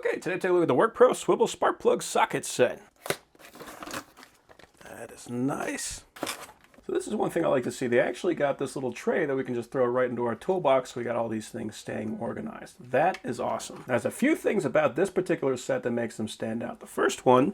Okay, today take a look at the WORKPRO Swivel Spark Plug Socket Set. That is nice. So this is one thing I like to see. They actually got this little tray that we can just throw right into our toolbox. So we got all these things staying organized. That is awesome. There's a few things about this particular set that makes them stand out. The first one,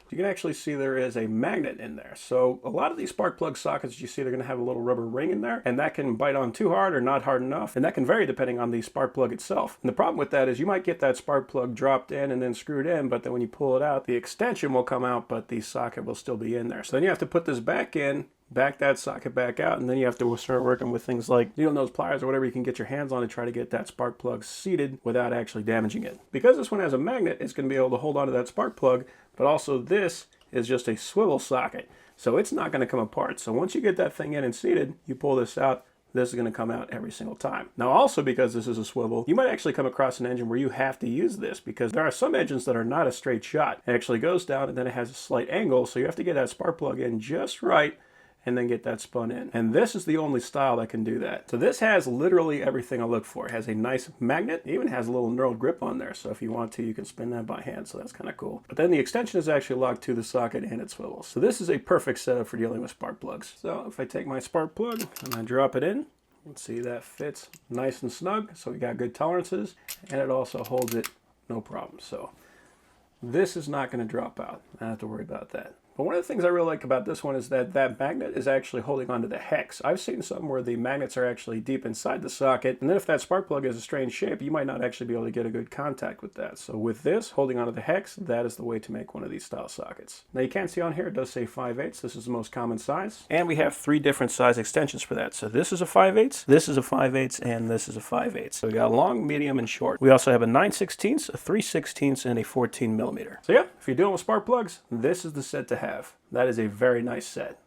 you can actually see there is a magnet in there. So a lot of these spark plug sockets you see, they're going to have a little rubber ring in there, and that can bite on too hard or not hard enough, and that can vary depending on the spark plug itself. And the problem with that is you might get that spark plug dropped in and then screwed in, but then when you pull it out, the extension will come out, but the socket will still be in there. So then you have to put this back in, back that socket back out, and then you have to start working with things like needle nose pliers or whatever you can get your hands on to try to get that spark plug seated without actually damaging it. Because this one has a magnet, it's going to be able to hold onto that spark plug, but also this is just a swivel socket, so it's not going to come apart. So once you get that thing in and seated, you pull this out, this is going to come out every single time. Now also, because this is a swivel, you might actually come across an engine where you have to use this, because there are some engines that are not a straight shot. It actually goes down and then it has a slight angle, so you have to get that spark plug in just right and then get that spun in. And this is the only style that can do that. So this has literally everything I look for. It has a nice magnet. It even has a little knurled grip on there. So if you want to, you can spin that by hand. So that's kind of cool. But then the extension is actually locked to the socket and it swivels. So this is a perfect setup for dealing with spark plugs. So if I take my spark plug and I drop it in, let's see, that fits nice and snug. So we got good tolerances, and it also holds it no problem. So this is not going to drop out. I don't have to worry about that. But one of the things I really like about this one is that that magnet is actually holding onto the hex. I've seen some where the magnets are actually deep inside the socket, and then if that spark plug is a strange shape, you might not actually be able to get a good contact with that. So with this holding onto the hex, that is the way to make one of these style sockets. Now you can see on here, it does say 5/8. This is the most common size. And we have 3 different size extensions for that. So this is a 5/8, this is a 5/8, and this is a 5/8. So we got long, medium, and short. We also have a 9/16, a 3/16, and a 14 millimeter. So yeah, if you're dealing with spark plugs, this is the set to have. That is a very nice set.